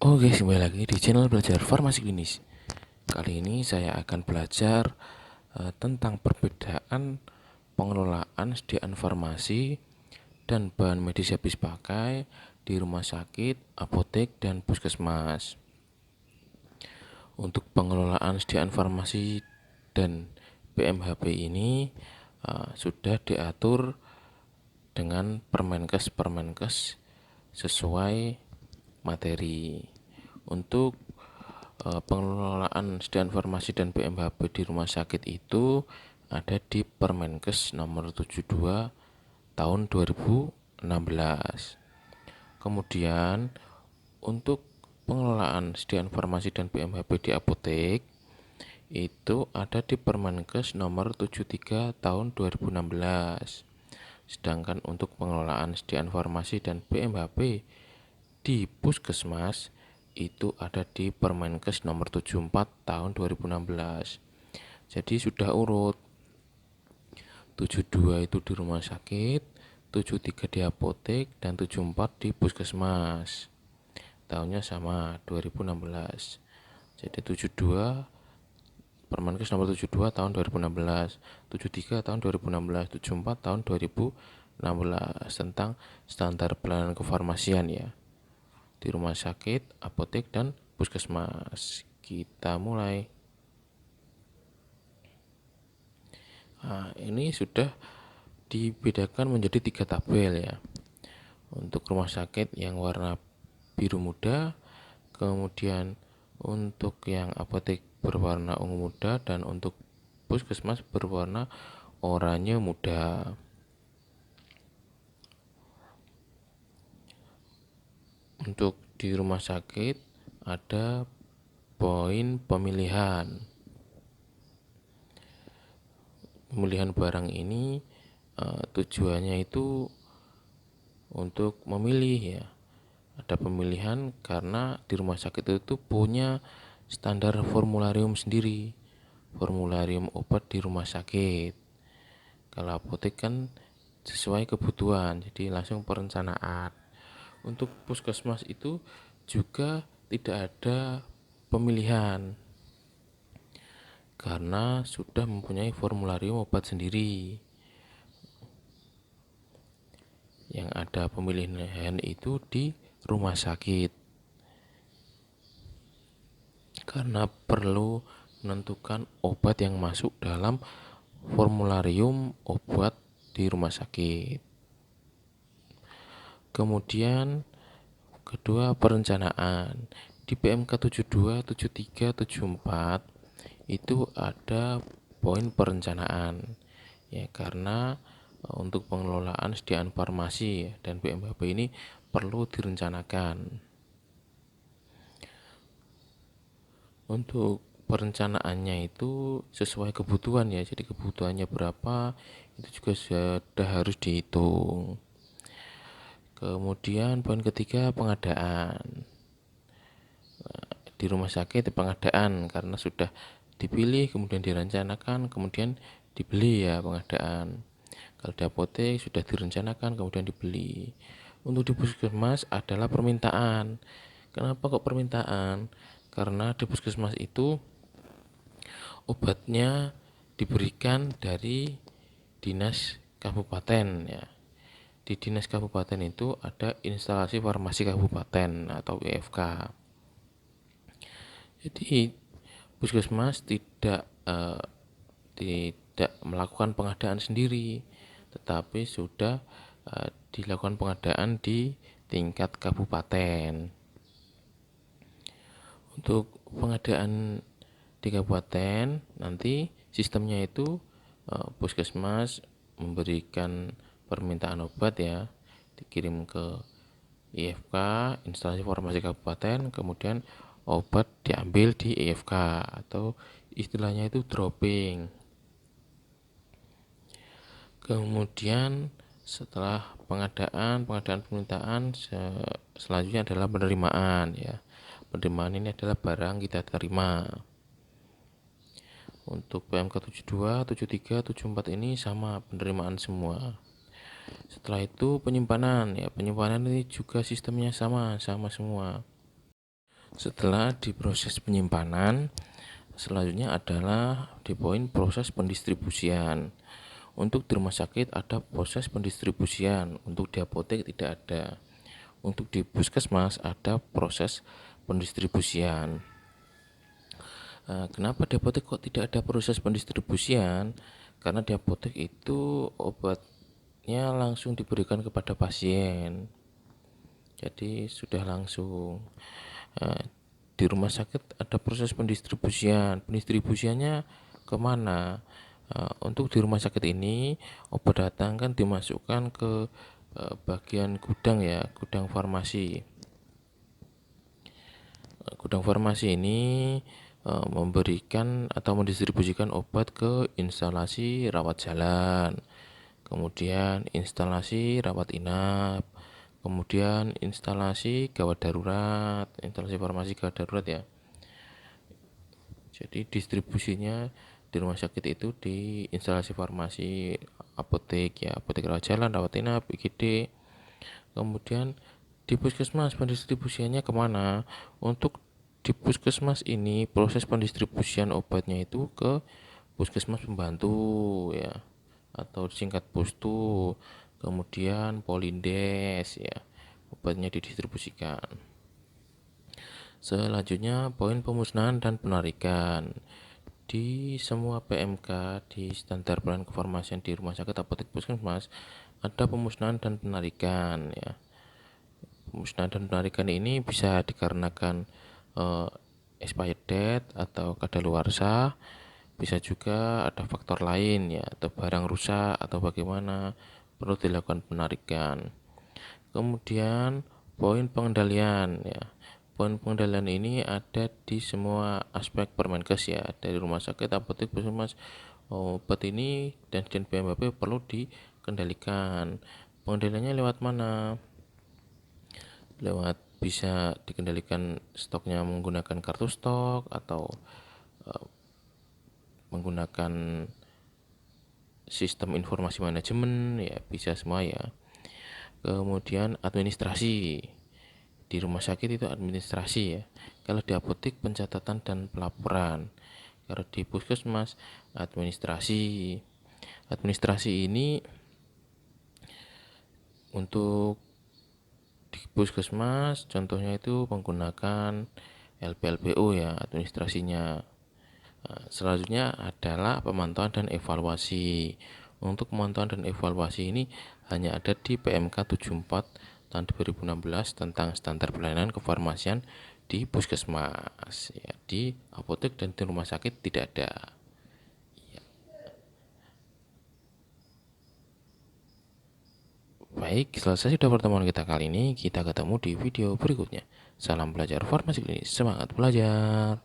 Oke, kembali lagi di channel belajar farmasi klinis. Kali ini saya akan belajar tentang perbedaan pengelolaan sediaan farmasi dan bahan medis habis pakai di rumah sakit, apotek, dan puskesmas. Untuk pengelolaan sediaan farmasi dan PMHP ini sudah diatur dengan Permenkes sesuai materi. Untuk pengelolaan sediaan farmasi dan PMHP di rumah sakit itu ada di Permenkes nomor 72 tahun 2016. Kemudian untuk pengelolaan sediaan farmasi dan PMHP di apotek itu ada di Permenkes nomor 73 tahun 2016. Sedangkan untuk pengelolaan sediaan farmasi dan PMHP di puskesmas itu ada di Permenkes nomor 74 tahun 2016. Jadi sudah urut. 72 itu di rumah sakit, 73 di apotek, dan 74 di puskesmas. Tahunnya sama, 2016. Jadi 72 Permenkes nomor 72 tahun 2016, 73 tahun 2016, 74 tahun 2016 tentang standar pelayanan kefarmasian ya di rumah sakit, apotek, dan puskesmas. Kita mulai. Nah, ini sudah dibedakan menjadi 3 tabel ya. Untuk rumah sakit yang warna biru muda, kemudian untuk yang apotek berwarna ungu muda, dan untuk puskesmas berwarna oranye muda. Untuk di rumah sakit ada poin pemilihan. Pemilihan barang ini tujuannya itu untuk memilih ya. Ada pemilihan karena di rumah sakit itu punya standar formularium sendiri. Formularium obat di rumah sakit. Kalau apotek kan sesuai kebutuhan, jadi langsung perencanaan. Untuk puskesmas itu juga tidak ada pemilihan karena sudah mempunyai formularium obat sendiri. Yang ada pemilihan itu di rumah sakit karena perlu menentukan obat yang masuk dalam formularium obat di rumah sakit. Kemudian kedua, perencanaan. Di PMK 72, 73, 74 itu ada poin perencanaan. Ya, karena untuk pengelolaan sediaan farmasi dan PMHP ini perlu direncanakan. Untuk perencanaannya itu sesuai kebutuhan ya. Jadi kebutuhannya berapa itu juga sudah harus dihitung. Kemudian poin ketiga, pengadaan. Di rumah sakit pengadaan karena sudah dipilih, kemudian direncanakan, kemudian dibeli ya pengadaan. Kalau di apotek sudah direncanakan, kemudian dibeli. Untuk di puskesmas adalah permintaan. Kenapa kok permintaan? Karena di puskesmas itu obatnya diberikan dari dinas kabupaten ya. Di dinas kabupaten itu ada instalasi farmasi kabupaten atau IFK. Jadi puskesmas tidak melakukan pengadaan sendiri, tetapi sudah dilakukan pengadaan di tingkat kabupaten. Untuk pengadaan di kabupaten nanti sistemnya itu puskesmas memberikan permintaan obat ya, dikirim ke IFK, instalasi farmasi kabupaten, kemudian obat diambil di IFK atau istilahnya itu dropping. Kemudian setelah pengadaan permintaan, selanjutnya adalah penerimaan ya. Penerimaan ini adalah barang kita terima. Untuk PMK 72, 73, 74 ini sama penerimaan semua. Setelah itu penyimpanan ya, penyimpanan ini juga sistemnya sama semua. Setelah diproses penyimpanan, selanjutnya adalah di poin proses pendistribusian. Untuk di rumah sakit ada proses pendistribusian, untuk di apotek tidak ada. Untuk di puskesmas ada proses pendistribusian. Kenapa di apotek kok tidak ada proses pendistribusian? Karena di apotek itu obatnya langsung diberikan kepada pasien, jadi sudah langsung. Eh, di rumah sakit ada proses pendistribusian. Pendistribusiannya kemana? Untuk di rumah sakit ini obat datang kan dimasukkan ke bagian gudang ya, gudang farmasi. Gudang farmasi ini memberikan atau mendistribusikan obat ke instalasi rawat jalan, kemudian instalasi rawat inap, kemudian instalasi gawat darurat, instalasi farmasi gawat darurat ya. Jadi distribusinya di rumah sakit itu di instalasi farmasi, apotek ya, apotek rawat jalan, rawat inap, IGD. Kemudian di puskesmas pendistribusiannya kemana? Untuk di puskesmas ini proses pendistribusian obatnya itu ke puskesmas pembantu ya, atau singkat pustu, kemudian polindes ya, obatnya didistribusikan. Selanjutnya poin pemusnahan dan penarikan. Di semua PMK di standar pelayanan kefarmasian di rumah sakit, apotek, puskesmas ada pemusnahan dan penarikan ya. Pemusnahan dan penarikan ini bisa dikarenakan expired date atau kadaluarsa, bisa juga ada faktor lain ya, atau barang rusak atau bagaimana, perlu dilakukan penarikan. Kemudian poin pengendalian ya. Poin pengendalian ini ada di semua aspek Permenkes ya, dari rumah sakit, apotek, puskesmas. Obat ini dan PMBP perlu dikendalikan. Pengendaliannya lewat mana? Lewat bisa dikendalikan stoknya menggunakan kartu stok atau menggunakan sistem informasi manajemen ya, bisa semua ya. Kemudian administrasi. Di rumah sakit itu administrasi ya. Kalau di apotek pencatatan dan pelaporan. Kalau di puskesmas administrasi. Administrasi ini untuk di puskesmas contohnya itu menggunakan LPLPO ya administrasinya. Selanjutnya adalah pemantauan dan evaluasi. Untuk pemantauan dan evaluasi ini hanya ada di PMK 74 tahun 2016 tentang standar pelayanan kefarmasian di puskesmas ya, di apotek dan di rumah sakit tidak ada. Baik, selesai sudah pertemuan kita kali ini. Kita ketemu di video berikutnya. Salam belajar farmasi klinis, semangat belajar.